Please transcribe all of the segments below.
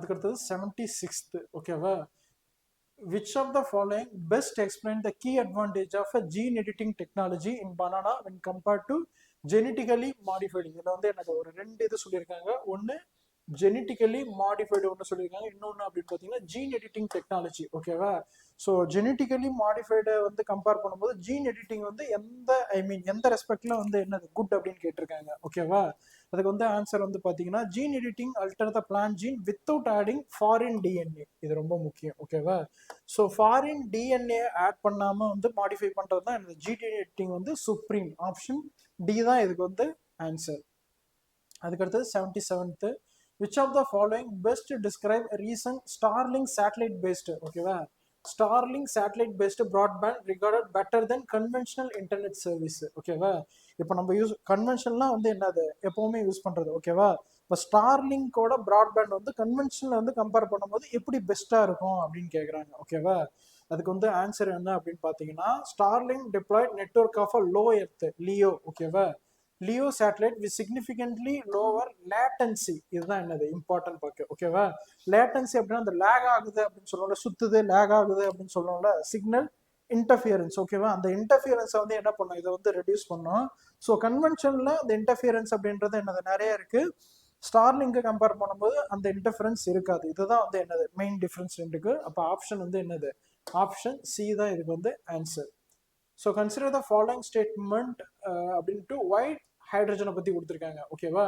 அதுக்கடுத்தது 76th ஓகேவா. Which of the following best explain the key advantage of a gene editing technology in banana when compared to genetically modified? இதில் வந்து எனக்கு ஒரு ரெண்டு இது சொல்லியிருக்காங்க. ஒன்று ஜெனட்டிக்கலி மாடிஃபைடு ஒன்று சொல்லியிருக்காங்க, இன்னொன்று அப்படின்னு பார்த்தீங்கன்னா ஜீன் எடிட்டிங் டெக்னாலஜி ஓகேவா. ஸோ ஜெனட்டிக்கலி மாடிஃபைடை வந்து கம்பேர் பண்ணும்போது ஜீன் எடிட்டிங் வந்து எந்த ரெஸ்பெக்ட்ல வந்து என்னது குட் அப்படின்னு கேட்டிருக்காங்க ஓகேவா. அதுக்கு வந்து ஆன்சர் வந்து பார்த்தீங்கன்னா gene editing alter the plant gene without adding foreign DNA, இது ரொம்ப முக்கியம் ஓகேவா. ஸோ ஃபாரின் டிஎன்ஏ ஆட் பண்ணாமல் வந்து மாடிஃபை பண்ணுறது தான் இந்த ஜீன் எடிட்டிங் வந்து சுப்ரீம். ஆப்ஷன் டி தான் இதுக்கு வந்து ஆன்சர். அதுக்கடுத்தது 77th. Which of the following best describe recent Starlink satellite based ஓகேவா. Starlink satellite based broadband regarded better than conventional internet service ஓகேவா. இப்போ நம்ம கன்வென்ஷனல்லாம் வந்து என்னது எப்பவுமே யூஸ் பண்றது ஓகேவா. இப்போ ஸ்டார்லிங்கோட ப்ராட்பேண்ட் வந்து கன்வென்ஷனல் வந்து கம்பேர் பண்ணும்போது எப்படி பெஸ்டா இருக்கும் அப்படின்னு கேட்குறாங்க ஓகேவா. அதுக்கு வந்து ஆன்சர் என்ன அப்படின்னு பார்த்தீங்கன்னா Starlink deployed network of a low earth LEO ஓகேவா. LEO satellite with significantly lower latency, இதுதான் என்னது இம்பார்ட்டன்ட் பார்க்க ஓகேவா. லேட்டன்சி அப்படின்னா அந்த லேக் ஆகுது அப்படின்னு சொல்லுவோம்ல, சுத்துது லேக் ஆகுது அப்படின்னு சொல்லுவோம்ல, சிக்னல் இன்டர்ஃபியரன்ஸ் ஓகேவா. அந்த இன்டர்ஃபியரன்ஸை வந்து என்ன பண்ணும், இதை வந்து ரெடியூஸ் பண்ணும். ஸோ கன்வென்ஷனில் அந்த இன்டர்ஃபியரன்ஸ் அப்படின்றது என்னது நிறைய இருக்கு. ஸ்டார்லிங்கை கம்பேர் பண்ணும்போது அந்த இன்டர்ஃபரன்ஸ் இருக்காது. இதுதான் வந்து என்னது மெயின் டிஃபரன்ஸ் இருக்கு. அப்போ ஆப்ஷன் வந்து என்னது ஆப்ஷன் சி தான் இதுக்கு வந்து answer. So consider the following statement அப்படின்ட்டு ஒயிட் ஹைட்ரஜனை பற்றி கொடுத்துருக்காங்க ஓகேவா.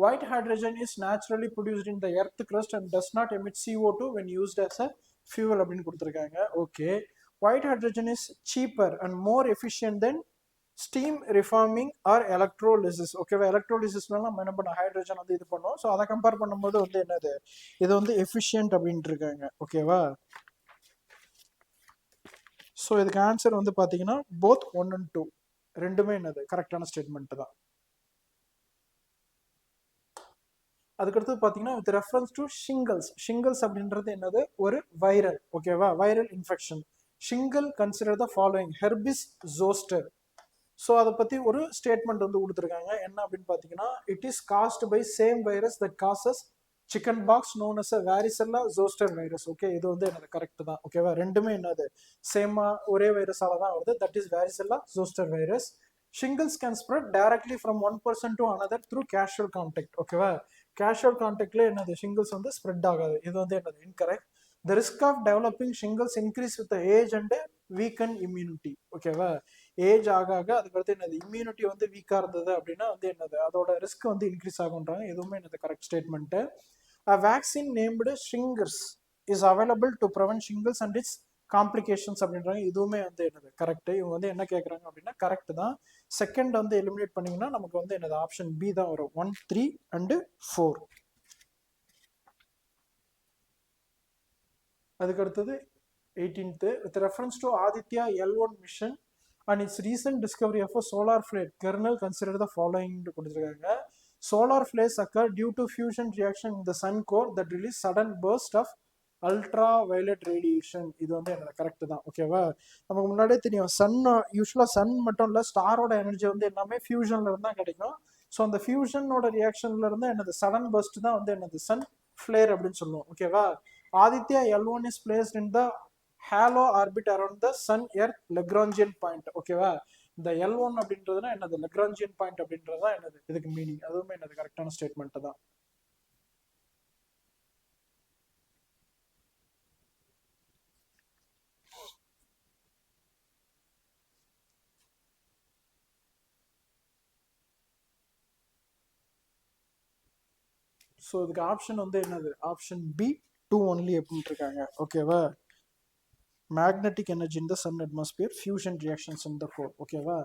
White hydrogen is naturally produced in the earth crust and does not emit CO2 when used as a fuel அப்படின்னு கொடுத்துருக்காங்க okay. White hydrogen is cheaper and more efficient than steam reforming or electrolysis ஓகேவா. எலக்ட்ரோலிசிஸ்லாம் நம்ம என்ன பண்ணோம், hydrogen வந்து இது பண்ணோம். ஸோ அதை கம்பேர் பண்ணும்போது வந்து என்னது இது வந்து எஃபிஷியன்ட் அப்படின்ட்டு இருக்காங்க ஓகேவா. ஸோ இதுக்கு ஆன்சர் வந்து பார்த்தீங்கன்னா போத் 1 and 2 ரெண்டுமே என்னது கரெக்டான ஸ்டேட்மெண்ட் தான். அதுக்கடுத்து பார்த்தீங்கன்னா வித் ரெஃபரன்ஸ் டு ஷிங்கல்ஸ் அப்படின்றது என்னது ஒரு வைரல் ஓகேவா, viral infection. Shingle consider the following herpes zoster. So அதை பற்றி ஒரு ஸ்டேட்மெண்ட் வந்து கொடுத்துருக்காங்க. என்ன அப்படின்னு பார்த்தீங்கன்னா it is caused by same virus that causes chicken pox known as a varicella zoster virus okay. இது வந்து என்னது கரெக்ட் தான் ஓகேவா. ரெண்டுமே என்னது சேமா ஒரே வைரஸால தான் வருது, that is varicella zoster virus. Shingles can spread directly from one person to another through casual contact ஓகேவா. கேஷுவல் கான்டாக்ட்ல என்னது ஷிங்கிள்ஸ் வந்து ஸ்ப்ரெட் ஆகாது, இது வந்து என்னது incorrect. The risk of developing shingles increase with age and weaken immunity ஓகேவா. Age ஆக அதுக்கடுத்து என்னது இம்யூனிட்டி வந்து வீக்கா இருந்தது அப்படின்னா வந்து என்னது அதோட ரிஸ்க் வந்து இன்க்ரீஸ் ஆகுன்றாங்க. எதுவுமே என்னது correct statement. A vaccine named Shingles is available to prevent shingles and its complications அப்படின்றாங்க. இதுவுமே வந்து என்னது கரெக்ட். இவங்க வந்து என்ன கேட்குறாங்க அப்படின்னா கரெக்ட் தான். செகண்ட் வந்து எலிமினேட் பண்ணீங்கன்னா நமக்கு வந்து என்னது ஆப்ஷன் பி தான் வரும் 1, 3 and 4. அதுக்கு அடுத்தது 18th. With reference to Aditya L1 mission and its recent discovery of a solar flare kernel, consider the following கொடுத்துருக்காங்க. Solar flares occur due to fusion reaction in the sun core that release sudden burst of ultra violet radiation. இது வந்து எனக்கு correct தான் ஓகேவா. நமக்கு முன்னாடியே தெரியும் Sun யூஸ்வலாக சன் மட்டும் இல்லை ஸ்டாரோட எனர்ஜி வந்து எல்லாமே ஃபியூஷன்ல இருந்து தான் கிடைக்கும். ஸோ அந்த ஃபியூஷனோட ரியாக்ஷன்ல இருந்து என்னது சடன் பர்ஸ்ட் தான் வந்து என்னது சன் ஃபிளேர் அப்படின்னு சொல்லுவோம் ஓகேவா. Aditya L1 is placed in the halo orbit around the sun earth Lagrangian point ஓகேவா. இந்த L1 அப்படின்றதுனா என்னது லெக்ராஞ்சியன் பாயிண்ட் அப்படின்றது தான் என்னது இதுக்கு மீனிங். அதுவுமே என்னது கரெக்டான ஸ்டேட்மெண்ட் தான். ஸோ இதுக்கு ஆப்ஷன் வந்து என்னது ஆப்ஷன் பி 2 ஒன்லி அப்படின்ட்டு இருக்காங்க ஓகேவா. Magnetic energy in the sun atmosphere fusion reactions in the core ஓகேவா.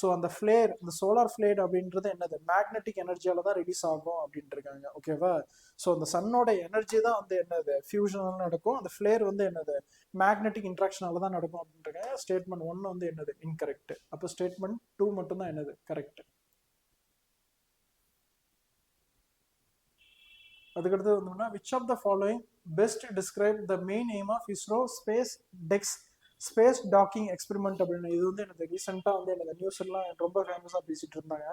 ஸோ அந்த ஃபிளேர் இந்த சோலார் ஃபிளேர் அப்படின்றது என்னது மேக்னெட்டிக் எனர்ஜியால தான் ரிலீஸ் ஆகும் அப்படின்ட்டு இருக்காங்க ஓகேவா. ஸோ அந்த சன்னோட எனர்ஜி தான் வந்து என்னது ஃபியூஷனால நடக்கும், அந்த ஃபிளேர் வந்து என்னது மேக்னெட்டிக் இன்ட்ராக்ஷனால தான் நடக்கும் அப்படின்ட்டு இருக்காங்க. ஸ்டேட்மெண்ட் 1 வந்து என்னது இன்கரெக்ட். அப்போ ஸ்டேட்மெண்ட் 2 மட்டும் தான் என்னது கரெக்ட். அதுக்கடுத்து வந்தோம்னா which of the following best describe the main aim of ISRO SpaDeX space docking experiment அப்படின்னு இது வந்து எனக்கு ரீசெண்டாக வந்து எனக்கு நியூஸ் எல்லாம் ரொம்ப ஃபேமஸாக பேசிட்டு இருந்தாங்க.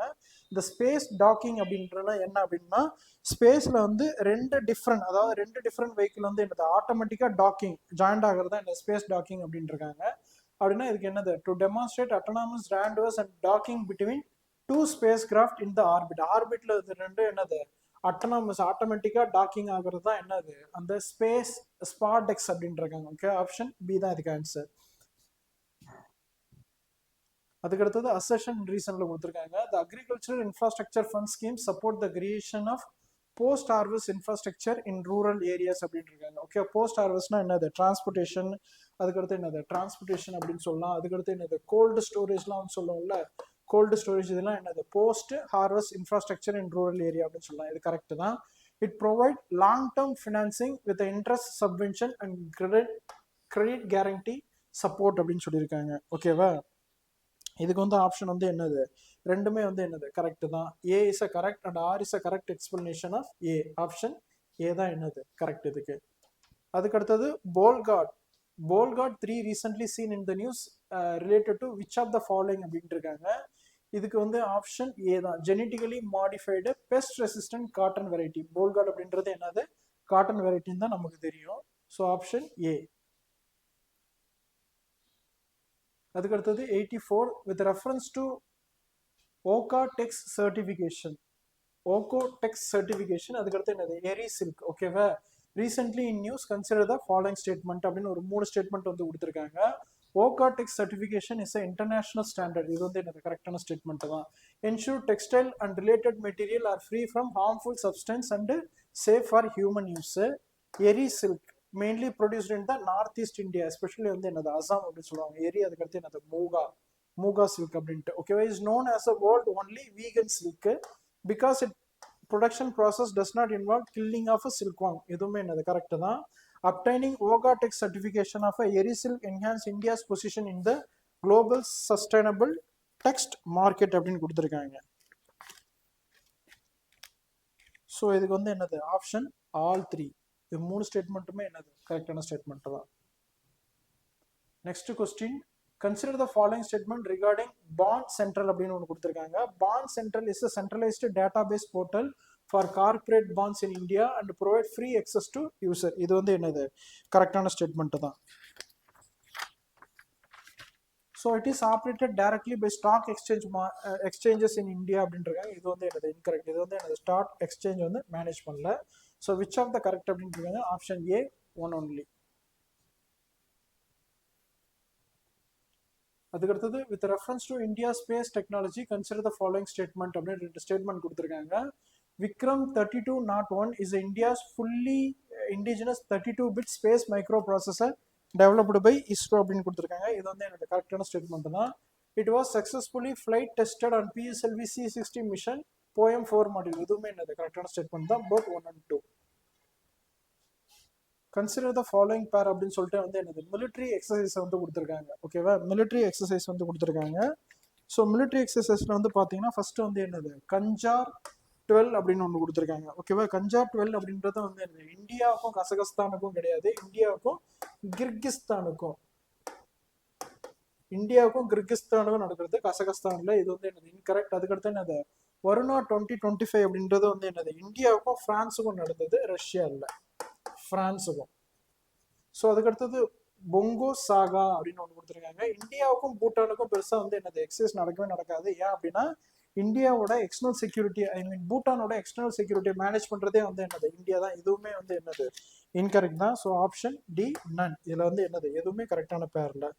இந்த ஸ்பேஸ் டாக்கிங் அப்படின்றனா என்ன அப்படின்னா, ஸ்பேஸில் வந்து ரெண்டு டிஃப்ரெண்ட் வெஹிக்கிள் வந்து என்னது ஆட்டோமேட்டிக்காக டாக்கிங் ஜாயிண்ட் ஆகிறது தான் இந்த ஸ்பேஸ் டாக்கிங் அப்படின்னு இருக்காங்க. அப்படின்னா இதுக்கு என்னது, to demonstrate autonomous rendezvous and docking between two spacecraft இந்த ஆர்பிட்ல இது ரெண்டு என்னது அட்டானமஸ் ஆட்டோமேட்டிக்கா டாக்கிங் ஆகுறது தான் என்னது அந்த ஸ்பேஸ் ஸ்பாடெக்ஸ் அப்படின்னு இருக்காங்க. ஓகே, ஆப்ஷன் பி தான் இதுக்கு ஆன்சர். அதுக்கு அடுத்தது அசெஷன் ரீசன்ல கொடுத்துருக்காங்க. The agricultural infrastructure fund scheme support the creation of post harvest infrastructure in rural areas அப்படின்னு இருக்காங்க. ஓகே, போஸ்ட் ஹார்வெஸ்ட்னா என்னது, டிரான்ஸ்போர்ட்டேஷன், அதுக்கடுத்து என்னது டிரான்ஸ்போர்ட்டேஷன் அப்படின்னு சொல்லலாம். அதுக்கடுத்து என்னது கோல்டு ஸ்டோரேஜ்லாம் வந்து சொல்லுவோம்ல, கோல்டு ஸ்டோரேஜ் இதெல்லாம் என்னது post harvest infrastructure in rural area அப்படின்னு சொல்லலாம். இது கரெக்ட் தான். It provide long term financing with interest subvention and credit guarantee support அப்படின்னு சொல்லியிருக்காங்க. ஓகேவா, இதுக்கு வந்து ஆப்ஷன் வந்து என்னது, ரெண்டுமே வந்து என்னது கரெக்ட் தான். A is a correct and R is a correct explanation of A. Option A தான் என்னது கரெக்ட் இதுக்கு. அதுக்கு அடுத்தது Bollgard 3 recently seen in the news related to which of the following அப்படின்ட்டு இருக்காங்க. இதுக்கு வந்து ஆப்ஷன் ஏ தான், genetically modified pest resistant cotton variety. Bollgard அப்படின்றது என்னது காட்டன் வெரைட்டின்னு தான் நமக்கு தெரியும். So option A. அதுக்கு அடுத்தது 84 with reference to Oeko Tex certification. அதுக்கடுத்து என்னது எரி சில்க். ஓகேவா, recently in news consider the following statement அப்படின்னு ஒரு 3 ஸ்டேட்மெண்ட் வந்து கொடுத்துருக்காங்க. Oeko Tex certification is a international standard. இது வந்து என்னது கரெக்டான ஸ்டேட்மெண்ட் தான். Ensure textile and related material are free from harmful substance and safe for human use. Eri silk mainly produced in the north east India, especially வந்து என்னது அசாம் அப்படின்னு சொல்லுவாங்க. எரி அதுக்கடுத்து என்னது மூகா சில்க் அப்படின்ட்டு. ஓகேவா, is known as a world only vegan silk because it production process does not involve killing of a silkworm. எதுவுமே என்னது கரெக்ட் தான். Obtaining Oeko Tex certification of a Eri silk enhance India's position in the global sustainable text market அப்படின்னு கொடுத்துருக்காங்க. So இதுக்கு வந்து என்னது option all 3. இது 3 ஸ்டேட்மெண்ட்டுமே என்னது கரெக்டான ஸ்டேட்மெண்ட் தான். Next question, consider the following statement regarding Bond Central அப்படின்னு ஒன்று கொடுத்துருக்காங்க. Bond Central is a centralised database portal for corporate bonds in India and provide free access to user. இது வந்து என்னது கரெக்டான ஸ்டேட்மெண்ட் தான். So it is operated directly by stock exchanges in India அப்படின்றாங்க. இது வந்து என்னது இன்கரெக்ட். இது வந்து என்னது ஸ்டாக் எக்ஸ்சேஞ்ச் வந்து மேனேஜ் பண்ணல. So which of the correct அப்படின்றாங்க, ஆப்ஷன் ஏ ஒன் ஒன்லி. அதுக்கடுத்தது with reference to India space technology consider the following statement அப்படின்னு 2 ஸ்டேட்மெண்ட் கொடுத்துருக்காங்க. Vikram 3201 is India's fully indigenous 32-bit space microprocessor developed by ISRO அப்படின்னு கொடுத்துருக்காங்க. இது வந்து எனக்கு கரெக்டான ஸ்டேட்மெண்ட் தான். It was successfully flight tested on PSLV C60 mission POEM 4 module. இதுவுமே என்னது கரெக்டான ஸ்டேட்மெண்ட் தான், both 1 and 2. Consider the following pair அப்படின்னு சொல்லிட்டு வந்து என்னது மிலிட்ரி எக்ஸசைஸ் வந்து கொடுத்துருக்காங்க. ஓகேவா, மிலிட்ரி எக்ஸசைஸ் வந்து கொடுத்துருக்காங்க. ஸோ மிலிட்ரி எக்ஸசைஸ்ல வந்து பார்த்தீங்கன்னா ஃபர்ஸ்ட் வந்து என்னது கஞ்சார் 12 அப்படின்னு ஒன்று கொடுத்துருக்காங்க. ஓகேவா, கஞ்சார் 12 அப்படின்றது வந்து என்னது இந்தியாவுக்கும் கசகஸ்தானுக்கும் கிடையாது, இந்தியாவுக்கும் கிர்கிஸ்தானுக்கும் நடக்கிறது, கசகஸ்தான்ல. இது வந்து என்னது இன்கரெக்ட். அதுக்கடுத்து என்னது வருணா 2025 அப்படின்றது வந்து என்னது இந்தியாவுக்கும் பிரான்ஸுக்கும் நடந்தது, ரஷ்யா இல்லை, பிரான்ஸுக்கும். ஸோ அதுக்கடுத்தது பொங்கோ சாகா அப்படின்னு ஒன்று கொடுத்துருக்காங்க. இந்தியாவுக்கும் பூட்டானுக்கும் பெருசாக வந்து என்னது எக்ஸசைஸ் நடக்கவே நடக்காது. ஏன் அப்படின்னா இந்தியாவோட எக்ஸ்டர்னல் செக்யூரிட்டி பூட்டானோட எக்ஸ்டர்னல் செக்யூரிட்டி மேனேஜ் பண்ணுறதே வந்து என்னது இந்தியா தான். இதுவுமே வந்து என்னது இன்கரெக்ட் தான். So option D none. இதில் வந்து என்னது எதுவுமே கரெக்டான பேர் இல்லை.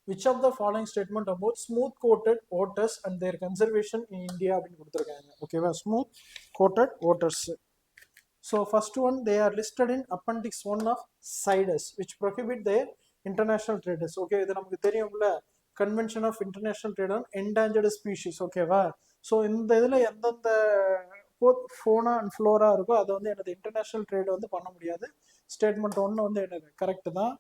Which of the following statement about smooth coated otters and their conservation in India அப்படின்னு கொடுத்துருக்காங்க. ஓகேவா, smooth coated otters. So first one, they are listed in appendix 1 of CITES which prohibit their international traders. Okay, இது நமக்கு தெரியும்ல, convention of international trade on endangered species. ஓகேவா, so இந்த இதில் எந்தெந்த ஃபோனா அண்ட் ஃப்ளோரா இருக்கோ அதை வந்து என்னது இன்டர்நேஷனல் ட்ரேட் வந்து பண்ண முடியாது. ஸ்டேட்மெண்ட் 1 வந்து என்னது கரெக்ட் தான்.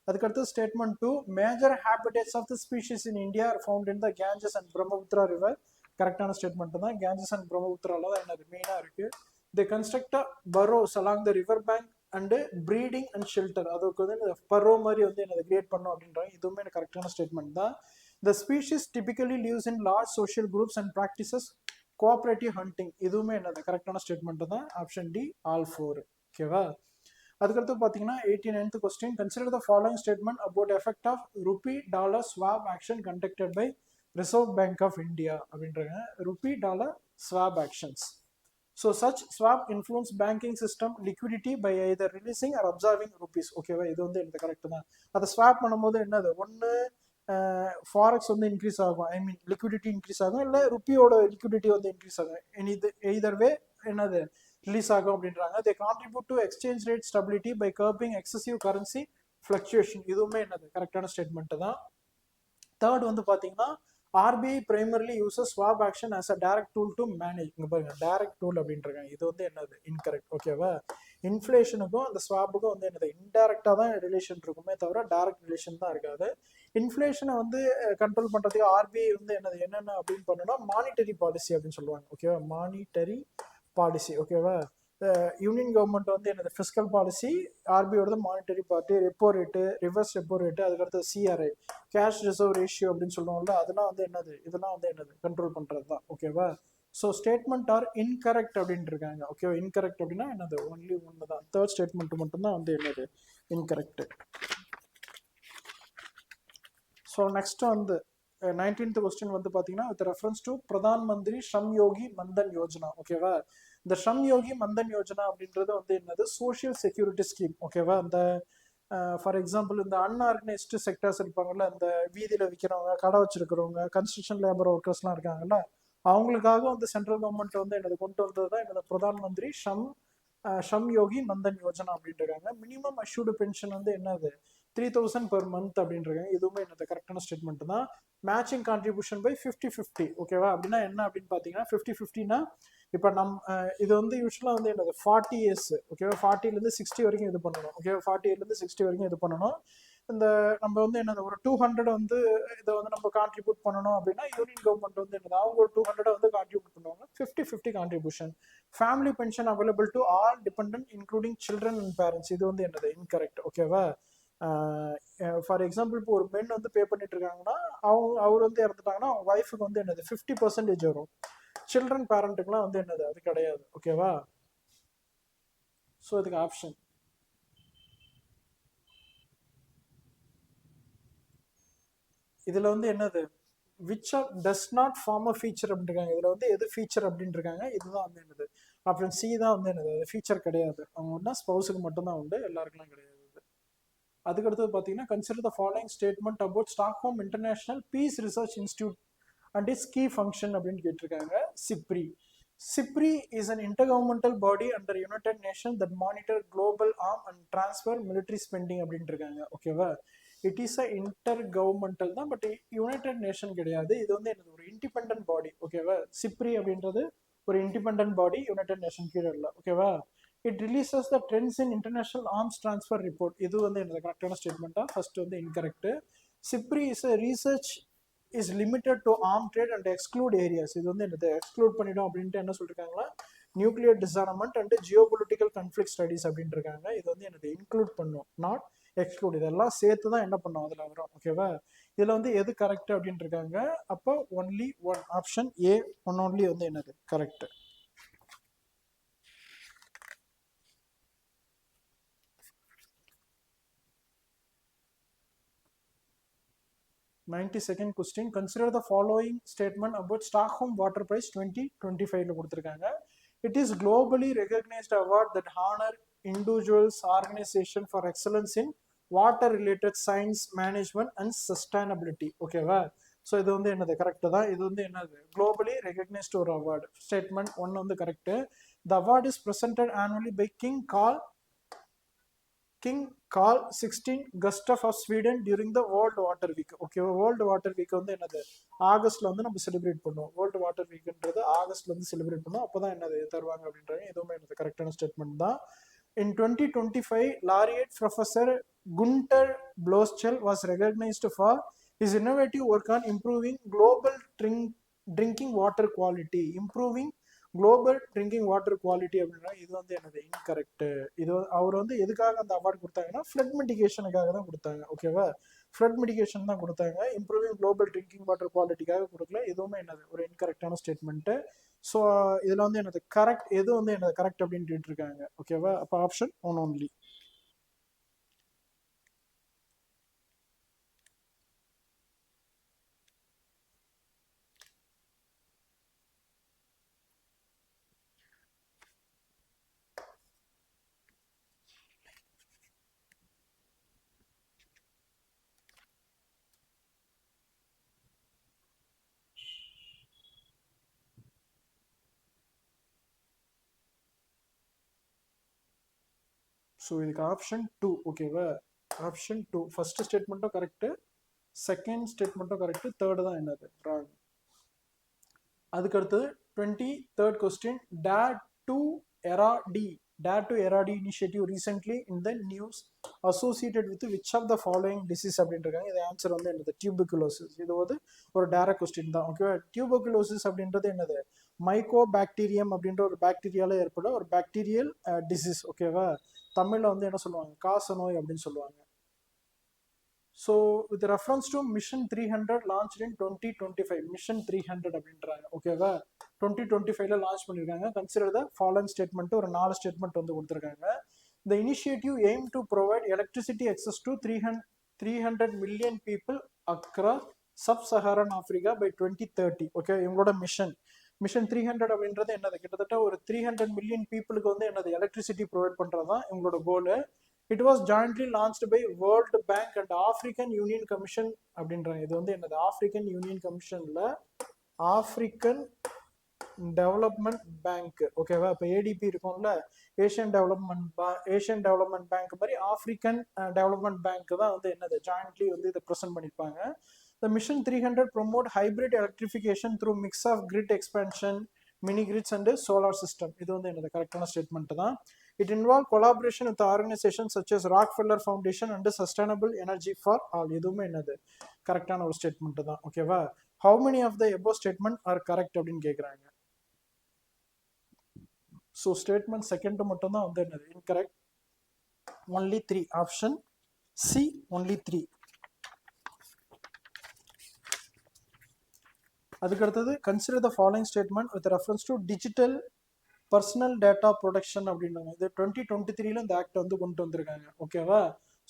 அதுக்கடுத்து statement 2, major habitats of the species in India are found in the Ganges and Brahmaputra river. கரெக்டான ஸ்டேட்மெண்ட் தான். கேஞ்சஸ் அண்ட் பிரம்மபுத்திரால தான் என்னது மெயினாக இருக்குது. They construct burrows along the river bank and breeding and shelter, அதுக்கு வந்து பரோ மாதிரி வந்து என்னது கிரியேட் பண்ணோம் அப்படின்றாங்க. இதுவுமே எனக்கு கரெக்டான ஸ்டேட்மெண்ட் தான். The species typically lives in large social groups and practices cooperative hunting, இதுவுமே என்னது கரெக்டான ஸ்டேட்மெண்ட் தான். Option D all 4. ஓகேவா. அதுக்கடுத்து பார்த்தீங்கன்னா 89th question, consider the following statement about effect of rupee dollar swap auction conducted by Reserve Bank of India அப்படின்றாங்க. Rupee dollar swap auctions. So such swap influence banking system liquidity by either releasing or absorbing rupees. ஓகேவா. இது வந்து எனக்கு correct தான். அதை swap பண்ணும்போது என்னது, ஒன்று ஃபாரெக்ஸ் வந்து இன்க்ரீஸ் ஆகும், ஐ மீன் லிக்விடிட்டி இன்க்ரீஸ் ஆகும், இல்லை ருப்பியோட லிக்விடிட்டி வந்து இன்க்ரீஸ் ஆகும். இது எய்தர் வே என்னது ரிலீஸ் ஆகும் அப்படின்றாங்க. They contribute to exchange rate stability by curbing excessive currency fluctuation. இதுவுமே என்னது கரெக்டான ஸ்டேட்மெண்ட் தான். தேர்ட் வந்து பார்த்தீங்கன்னா RBI primarily uses swap auction as a direct tool to manage. இங்கே பாருங்க டைரக்ட் டூல் அப்படின்றாங்க. இது வந்து என்னது இன்கரெக்ட். ஓகேவா. இன்ஃப்ளேஷனுக்கும் அந்த ஸ்வாப்புக்கும் வந்து என்னது இன்டைரக்டாக தான் ரிலேஷன் இருக்குமே தவிர டைரக்ட் ரிலேஷன் தான் இருக்காது. இன்ஃப்ளேஷனை வந்து கண்ட்ரோல் பண்ணுறதுக்கு ஆர்பிஐ வந்து என்னது என்னென்ன அப்படின்னு பண்ணணும்னா மானிட்டரி பாலிசி அப்படின்னு சொல்லுவாங்க. ஓகேவா. Monetary policy. ஓகேவா. யூனியன் கவர்மெண்ட் வந்து என்னது ஃபிஸ்கல் பாலிசி, ஆர்பிஐயோட monetary party, repo rate, reverse repo rate, அதுக்கடுத்து சிஆர்ஐ கேஷ் ரிசர்வ் ரேஷியோ அப்படின்னு சொல்லுவோம்ல, அதெல்லாம் வந்து என்னது, இதெல்லாம் வந்து என்னது கண்ட்ரோல் பண்ணுறது தான். ஓகேவா. ஸோ ஸ்டேட்மெண்ட் ஆர் இன்கரெக்ட் அப்படின்ட்டு இருக்காங்க. ஓகேவா. இன்கரெக்ட் அப்படின்னா என்னது ஒன்லி ஒன்று தான். தேர்ட் ஸ்டேட்மெண்ட் மட்டும்தான் வந்து என்னது இன்கரெக்ட். ஸோ நெக்ஸ்ட் வந்து 19th கொஸ்டின் வந்து பார்த்தீங்கன்னா with reference to Pradhan Mantri Sturm யோகி மந்தன் யோஜனா. ஓகேவா. இந்த ஸ்ரம் யோகி மந்தன் யோஜனா அப்படின்றது வந்து என்னது சோஷியல் செக்யூரிட்டி ஸ்கீம். ஓகேவா. இந்த ஃபார் எக்ஸாம்பிள் இந்த அன்ஆர்கனைஸ்டு செக்டர்ஸ் இருப்பாங்கல்ல, இந்த வீதியில் விற்கிறவங்க, கடை வச்சிருக்கிறவங்க, கன்ஸ்ட்ரக்ஷன் லேபர் ஒர்க்கர்ஸ்லாம் இருக்காங்கல்ல, அவங்களுக்காக வந்து சென்ட்ரல் கவர்மெண்ட் வந்து என்னது கொண்டு வந்தது தான் என்னது பிரதான் மந்திரி ஸ்ரம் யோகி மந்தன் யோஜனா அப்படின்ட்டு இருக்காங்க. மினிமம் அஷ்யூர்டு பென்ஷன் வந்து என்னது 3000 பெர் மந்த் அப்படின்றாங்க. இதுவுமே என்னது கரெக்டான ஸ்டேட்மெண்ட் தான். Matching contribution by 50-50. ஓகேவா. அப்படின்னா என்ன அப்படின்னு பார்த்தீங்கன்னா 50-50னா இப்போ இது வந்து யூஸ்வலாக வந்து என்னது 40 இயர்ஸ். ஓகேவா. 40லேருந்து 60 வரைக்கும் இது பண்ணணும். ஓகேவா. 40லேருந்து 60 வரைக்கும் இது பண்ணணும். இந்த நம்ம வந்து என்னது ஒரு 200 வந்து இதை வந்து நம்ம கான்ட்ரிபியூட் பண்ணணும் அப்படின்னா யூனியன் கவர்மெண்ட் வந்து என்னது அவங்க ஒரு 200 வந்து கான்ட்ரிபியூட் பண்ணுவாங்க. 50-50 contribution. Family pension available to all dependent including children and parents. இது வந்து என்னது இன்கரெக்ட். ஓகேவா. ஃபார் எக்ஸாம்பிள் இப்போ ஒரு பெண் வந்து பே பண்ணிட்டு இருக்காங்கன்னா அவர் வந்து இறந்துட்டாங்கன்னா அவங்க ஒய்ஃபுக்கு வந்து என்னது 50% வரும். சில்ட்ரன் பேரண்ட்டுக்குலாம் வந்து என்னது அது கிடையாது. ஓகேவா. ஸோ இதுக்கு ஆப்ஷன் இதில் வந்து என்னது which of does not form a feature அப்படின்னு இருக்காங்க. இதில் வந்து எது ஃபீச்சர் அப்படின்னு இருக்காங்க. இதுதான் வந்து என்னது ஆப்ஷன் சி தான் வந்து என்னது அது ஃபீச்சர் கிடையாது. அவங்க ஒன்றா ஸ்பௌஸுக்கு மட்டும்தான் உண்டு, எல்லாருக்குலாம் கிடையாது. அதுக்கடுத்தது பார்த்தீங்கன்னா consider the following statement about Stockholm International Peace Research Institute and its key function அப்படின்னு கேட்டிருக்காங்க. SIPRI. SIPRI is an intergovernmental body under United Nations that monitor global arm and transfer military spending அப்படின்ட்டு இருக்காங்க. ஓகேவா. It is a இன்டர்கவர்மெண்டல் தான், but United nation கிடையாது. இது வந்து என்னது ஒரு இண்டிபெண்டன்ட் பாடி. ஓகேவா. சிப்ரி அப்படின்றது ஒரு இண்டிபெண்டன்ட் பாடி, யுனைடெட் நேஷன் கீழே இல்லை. ஓகேவா. It releases the trends in international arms transfer report. இது வந்து என்னது கரெக்டான ஸ்டேட்மெண்ட்டாக ஃபர்ஸ்ட் வந்து incorrect. SIPRI is a research is limited to arm trade and exclude areas. இது வந்து என்னது எக்ஸ்க்ளூட் பண்ணிடும் அப்படின்ட்டு என்ன சொல்லியிருக்காங்களா nuclear disarmament and geopolitical conflict studies அப்படின்ட்டு இருக்காங்க. இது வந்து என்னது இன்க்ளூட் பண்ணும், நாட் எக்ஸ்க்ளூட். இதெல்லாம் சேர்த்து தான் என்ன பண்ணும் அதில் வரும். ஓகேவா. இதில் வந்து எது கரெக்ட் அப்படின்ட்டு இருக்காங்க. அப்போ only one option A one only வந்து என்னது correct. Second question, consider the following statement about Stockholm Water Prize 2025 கொடுத்திருக்காங்க. It is globally recognized award that honor individuals organization for excellence in water related science management and sustainability. ஓகேவா. ஸோ இது வந்து என்னது correct தான். இது வந்து என்னது குளோபலி ரெகக்னைஸ்ட் ஒரு அவார்டு. ஸ்டேட்மெண்ட் ஒன்று வந்து correct. The award is presented annually by King Carl 16 Gustaf of Sweden during the world water week. Okay. World water week வந்து என்னது ஆகஸ்ட்ல வந்து நம்ம செலிப்ரேட் பண்ணுவோம். வேர்ல்டு வாட்டர் வீக்ன்றது ஆகஸ்ட்ல வந்து செலிப்ரேட் பண்ணுவோம். அப்போதான் என்னது தருவாங்க அப்படின்றாங்க. எதுவுமே என்னது கரெக்டான ஸ்டேட்மெண்ட் தான். In 2025, laureate Professor Gunter Bloschel was recognized for his innovative work on improving global drinking water quality, improving global drinking water quality அப்படின்னா இது வந்து என்னது இன்கரெக்ட். இது அவர் வந்து எதுக்காக அந்த அவார்டு கொடுத்தாங்கன்னா ஃப்ளட் மிட்டிகேஷனுக்காக தான் கொடுத்தாங்க. ஓகேவா, ஃப்ளட் மிட்டிகேஷன் தான் கொடுத்தாங்க, இம்ப்ரூவிங் குளோபல் ட்ரிங்கிங் வாட்டர் குவாலிட்டிக்காக கொடுக்கல. எதுவுமே என்னது ஒரு இன்கரெக்டான ஸ்டேட்மெண்ட். ஸோ இதுல வந்து என்னது கரெக்ட், எது வந்து என்னது கரெக்ட் அப்படின்னு கேட்டிருக்காங்க. ஓகேவா, அப்போ ஆப்ஷன் 1 only. ஸோ இதுக்கு ஆப்ஷன் 2. ஓகேவா, ஆப்ஷன் 2 ஃபர்ஸ்ட் ஸ்டேட்மெண்ட்டும் கரெக்ட், செகண்ட் ஸ்டேட்மெண்ட்டும் கரெக்ட், தேர்டு தான் என்னது ராங். அதுக்கு அடுத்தது 23rd question. Dare to Eradi initiative recently in the news associated with which of the following disease அப்படின்றாங்க. இது ஆன்சர் வந்து என்னது டியூபர்குலோசிஸ். இது வந்து ஒரு டைரக்ட் கொஸ்டின் தான். ஓகேவா, டியூபர்குலோசிஸ் அப்படின்றது என்னது மைக்கோ பாக்டீரியம் அப்படின்ற ஒரு பாக்டீரியால ஏற்பட ஒரு பாக்டீரியல் டிசீஸ். ஓகேவா, தமிழ்ல வந்து என்ன சொல்லுவாங்க காச நோய் அப்படின்னு சொல்லுவாங்க. So with reference to mission 300 launch in 2025, mission 300 அப்படின்றாங்க. ஓகேவா, 2025ல லான்ச் பண்ணியிருக்காங்க. கன்சிடர் த ஃபாலோயிங் ஸ்டேட்மெண்ட், ஒரு 4 ஸ்டேட்மெண்ட் வந்து கொடுத்துருக்காங்க. த initiative aim to provide electricity access to 300 million people across sub-Saharan Africa by 2030. Okay, இவங்களோட மிஷன் 300 அப்படின்றது என்னது கிட்டத்தட்ட ஒரு 300 million பீப்புளுக்கு வந்து என்னது எலக்ட்ரிசிட்டி ப்ரொவைட் பண்றது தான் இவங்களோட கோலு. It was jointly launched by World Bank and African Union Commission அப்படின்றாங்க. இது வந்து என்னது ஆப்பிரிக்கன் யூனியன் கமிஷன்ல ஆப்பிரிக்கன் டெவலப்மெண்ட் பேங்க். ஓகேவா, இப்போ ஏடிபி இருக்கும்ல ஏஷியன் டெவலப்மெண்ட் பேங்க் மாதிரி ஆப்பிரிக்கன் டெவலப்மெண்ட் பேங்க் தான் வந்து என்னது ஜாயின்ட்லி வந்து இதை ப்ரெசென்ட் பண்ணியிருப்பாங்க. The Mission 300 promote hybrid electrification through mix of grid expansion, mini grids and solar system. இது வந்து என்னது கரெக்டான ஸ்டேட்மெண்ட் தான். It involved collaboration with organizations such as Rockefeller Foundation and Sustainable Energy for All. இதுவுமே என்னது கரெக்டான ஒரு ஸ்டேட்மெண்ட் தான். ஓகேவா, how many of the above statement are correct அப்படின்னு கேட்குறாங்க. ஸோ ஸ்டேட்மெண்ட் செகண்ட் மட்டும் தான் வந்து என்னது incorrect. only 3, option C only 3. அதுக்கு அடுத்தது consider the following statement with reference to digital personal data protection அப்படின்றாங்க. இது 2023ல இந்த ஆக்ட் வந்து கொண்டு வந்திருக்காங்க. ஓகேவா,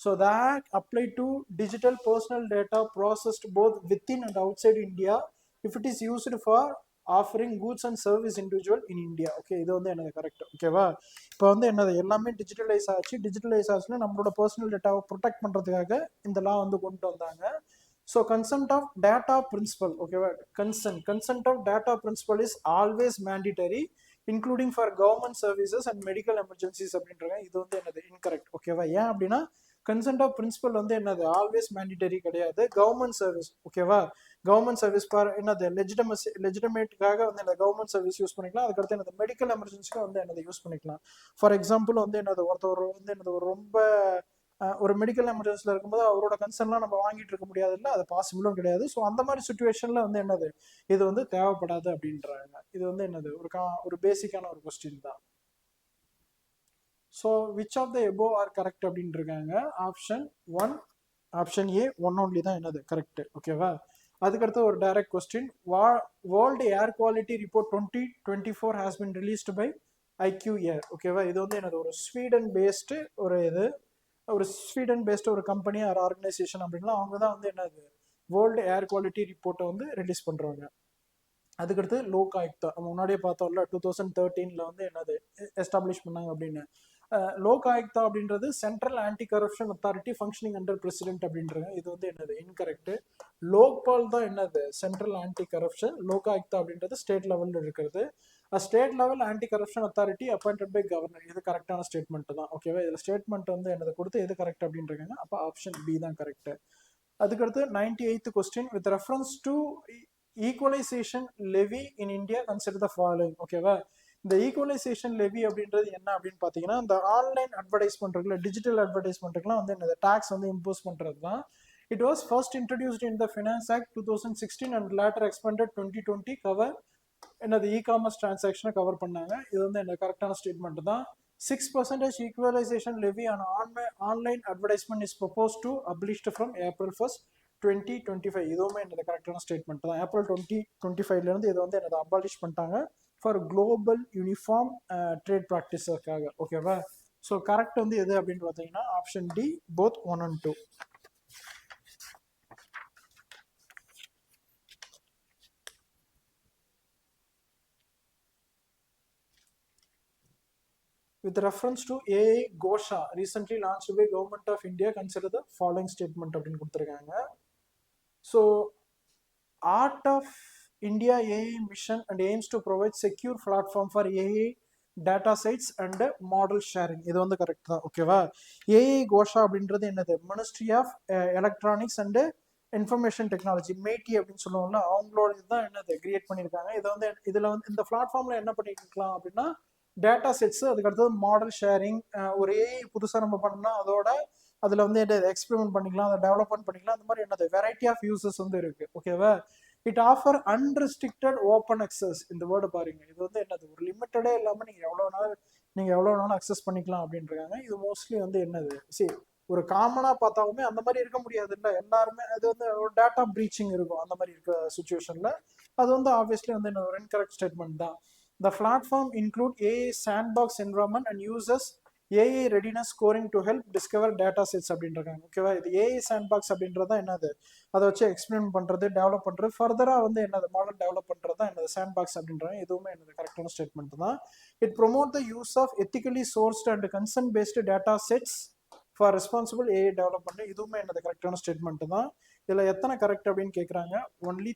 so the act apply to digital personal data processed both within and outside India if it is used for offering goods and service individual in India. Okay, இது வந்து என்னது கரெக்ட். ஓகேவா, இப்போ வந்து என்னது எல்லாமே டிஜிட்டலைஸ் ஆச்சுன்னா நம்மளோட பர்சனல் டேட்டாவை ப்ரொடெக்ட் பண்ணுறதுக்காக இந்த லா வந்து கொண்டு வந்தாங்க. So consent of data principle, okay, consent of data principle is always mandatory, including for government services and medical emergencies அப்படின்றாங்க. இது வந்து என்னது இன்கரெக்ட். ஓகேவா, ஏன் அப்படின்னா கன்சென்ட் ஆஃப் பிரின்சிபல் வந்து என்னது ஆல்வேஸ் மேண்டிட்டரி கிடையாது. கவர்மெண்ட் சர்வீஸ், ஓகேவா, கவர்மெண்ட் சர்வீஸ் ஃபார் என்னது லெஜிடமேட்டுக்காக வந்து இந்த கவர்மெண்ட் சர்வீஸ் யூஸ் பண்ணிக்கலாம். அதுக்கடுத்து என்னது மெடிக்கல் எமர்ஜென்சிக்கு வந்து என்னது யூஸ் பண்ணிக்கலாம். ஃபார் எக்ஸாம்பிள் வந்து என்னது ஒருத்தர் வந்து என்னது ஒரு ரொம்ப ஒரு மெடிக்கல் எமர்ஜென்சியில் இருக்கும்போது அவரோட கன்சர்ன்லாம் நம்ம வாங்கிட்டு இருக்க முடியாது, இல்லை அது பாசிபிளும் கிடையாது. ஸோ அந்த மாதிரி சுச்சுவேஷனில் வந்து என்னது இது வந்து தேவைப்படாது அப்படின்றாங்க. இது வந்து என்னது ஒரு பேசிக்கான ஒரு கொஸ்டின் தான். So which of the above are correct அப்படின்னு இருக்காங்க. ஆப்ஷன் 1, ஆப்ஷன் ஏ 1 only தான் என்னது கரெக்ட். ஓகேவா, அதுக்கடுத்து ஒரு direct question. World air quality report 2024 has been released by IQAir. ஓகேவா, இது வந்து என்னது ஒரு ஸ்வீடன் பேஸ்டு ஒரு கம்பெனி ஆர் ஆர்கனைசேஷன் அப்படின்னா அவங்க தான் வந்து என்னது வேர்ல்டு ஏர் குவாலிட்டி ரிப்போர்ட்டை வந்து ரிலீஸ் பண்ணுறாங்க. அதுக்கடுத்து லோக் ஆயுக்தா நம்ம முன்னாடியே பார்த்தோம்ல 2013ல் வந்து என்னது எஸ்டாப்ளிஷ் பண்ணாங்க அப்படின்னு. லோக் ஆயுக்தா அப்படின்றது central anti corruption authority functioning under president அப்படின்றாங்க. இது வந்து என்னது இன்கரெக்ட். லோக்பால் தான் என்னது central anti corruption, Lok Ayukta அப்படின்றது ஸ்டேட் லெவலில் இருக்கிறது. State level anti corruption authority appointed by governor. இது கரெக்டான ஸ்டேட்மெண்ட் தான். ஓகேவா, இதில் ஸ்டேட்மெண்ட் வந்து என்னதை கொடுத்து எது கரெக்ட் அப்படின்றாங்க. அப்போ ஆப்ஷன் பி தான் கரெக்ட். அதுக்கடுத்து 98th question. With reference to equalisation levy in India consider the following. ஓகேவா, இந்த ஈக்குவலைசேஷன் லெவி அப்படின்றது என்ன அப்படின்னு பார்த்தீங்கன்னா இந்த ஆன்லைன் அட்வர்டைஸ்மெண்ட்டுக்குள்ள டிஜிட்டல் அட்வர்டைஸ்மெண்ட்டுக்குலாம் வந்து இந்த டேக்ஸ் வந்து இம்போஸ் பண்ணுறது தான். It was first introduced in the Finance Act 2016 and later expanded 2020 cover என்னது இ-காமர்ஸ் டிரான்சாக்ஷனை கவர் பண்ணாங்க. இது வந்து என்ன கரெக்டான ஸ்டேட்மெண்ட் தான். 6% equalization levy on online advertisement is proposed to abolished from April 1st 2025. இதுவுமே என்னது கரெக்டான ஸ்டேட்மெண்ட் தான். ஏப்ரல் 2025ல இருந்து இது வந்து என்னது அபாலிஷ் பண்ணிட்டாங்க ஃபார் குளோபல் யூனிஃபார்ம் ட்ரேட் ப்ராக்டிஸுக்காக. ஓகேவா? ஸோ கரெக்ட் வந்து எது அப்படின்னு பார்த்தீங்கன்னா option D, both 1 and 2. With reference to AI Gosha recently launched by Government of India, consider the following statement அப்படின்னு கொடுத்துருக்காங்க. So Art of India AI mission and aims to provide secure platform for AI data sets and model sharing. இது வந்து correct தான். ஓகேவா? AI Gosha அப்படின்றது என்னது? Ministry of electronics and information technology, MeitY அப்படின்னு சொல்லுவோம்ல, அவங்களோட இதுதான் என்னது கிரியேட் பண்ணியிருக்காங்க. இதை வந்து இதில் வந்து இந்த பிளாட்ஃபார்மில் என்ன பண்ணிக்கலாம் அப்படின்னா டேட்டா செட்ஸ், அதுக்கு அடுத்தது மாடல் ஷேரிங், ஒரு ஏஐ புதுசாக நம்ம பண்ணோம்னா அதோட அதில் வந்து எக்ஸ்பெரிமெண்ட் பண்ணிக்கலாம், அதை டெவலப்மெண்ட் பண்ணிக்கலாம், அந்த மாதிரி என்னது வெரைட்டி ஆஃப் யூசஸ் வந்து இருக்கு. ஓகேவா? It offer unrestricted open access. இந்த வேர்டு பாருங்க, இது வந்து என்னது ஒரு லிமிட்டடே இல்லாமல் நீங்கள் எவ்வளோ நாள் அக்சஸ் பண்ணிக்கலாம் அப்படின்றாங்க. இது மோஸ்ட்லி வந்து என்னது சரி ஒரு காமனாக பார்த்தாலுமே அந்த மாதிரி இருக்க முடியாது இல்லை, எல்லாருமே அது வந்து ஒரு டேட்டா ப்ரீச்சிங் இருக்கும். அந்த மாதிரி இருக்கிற சுச்சுவேஷனில் அது வந்து ஆப்வியஸ்லி வந்து ஒரு இன்கரெக்ட் ஸ்டேட்மெண்ட் தான். The platform include AI sandbox environment and uses AI readiness scoring to help discover data sets அப்படின்றாங்க. ஓகேவா? இது AI sandbox அப்படின்றது தான் என்னது, அதை வச்சு எக்ஸ்பிளைன் பண்ணுறது, டெவலப் பண்ணுறது, ஃபர்தராக வந்து என்னது மாடல் டெவலப் பண்ணுறது தான் என்னது sandbox அப்படின்றாங்க. இதுவுமே என்னது கரெக்டான ஸ்டேட்மெண்ட் தான். It promote the use of ethically sourced and consent based data sets for responsible AI development. இதுவுமே என்னது கரெக்டான ஸ்டேட்மெண்ட் தான். இதில் எத்தனை கரெக்ட் அப்படின்னு கேட்குறாங்க? Only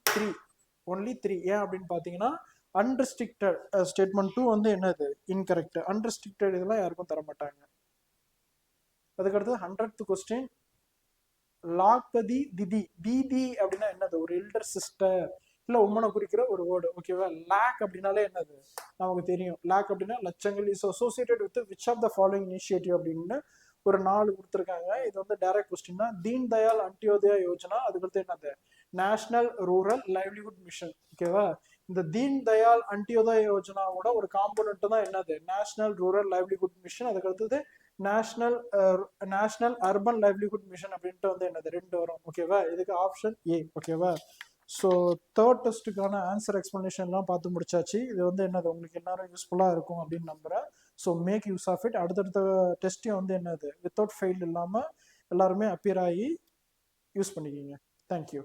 three. ஏன் அப்படின்னு பார்த்தீங்கன்னா அன்ரெஸ்ட்ரிக்டட் ஸ்டேட்மெண்ட் 2 வந்து என்னது இன்கரெக்ட். அன்ரெஸ்ட்ரிக்டட் இதெல்லாம் யாருக்கும் தர மாட்டாங்க. அதுக்கடுத்து 100th கொஸ்டின், லாக்பதி தீதி அப்படின்னா என்னது? ஒரு எல்டர் சிஸ்டர் இல்லை உம்மனை குறிக்கிற ஒரு வேர்டு. ஓகேவா? லேக் அப்படின்னாலே என்னது நமக்கு தெரியும். லேக் அப்படின்னா லட்சங்கள். Is associated with which of the following initiative அப்படின்னு ஒரு 4 கொடுத்துருக்காங்க. இது வந்து டைரக்ட் கொஸ்டின் தான். தீன் தயாள் அந்தியோதயா யோஜனா, அதுக்கடுத்து என்னது நேஷனல் ரூரல் லைவ்லிஹுட் மிஷன். ஓகேவா? இந்த தீன் தயாள் அந்தியோதயா யோஜனாவோட ஒரு காம்போனன்ட் தான் என்னது நேஷனல் ரூரல் லைவ்லிஹுட் மிஷன். அதுக்கு அடுத்தது நேஷனல் அர்பன் லைவ்லிஹுட் மிஷன் அப்படின்ட்டு வந்து என்னது 2 வரும். ஓகேவா? இதுக்கு ஆப்ஷன் ஏ. ஓகேவா? ஸோ தேர்ட் டெஸ்ட்டுக்கான ஆன்சர் எக்ஸ்பிளனேஷன்லாம் பார்த்து முடிச்சாச்சு. இது வந்து என்னது உங்களுக்கு எல்லாரும் யூஸ்ஃபுல்லாக இருக்கும் அப்படின்னு நம்புகிறேன். So make use of it. அடுத்தடுத்த டெஸ்ட்டையும் வந்து என்னது வித்தவுட் ஃபெயில் இல்லாமல் எல்லாருமே அப்பியர் ஆகி யூஸ் பண்ணிக்கிங்க. தேங்க்யூ.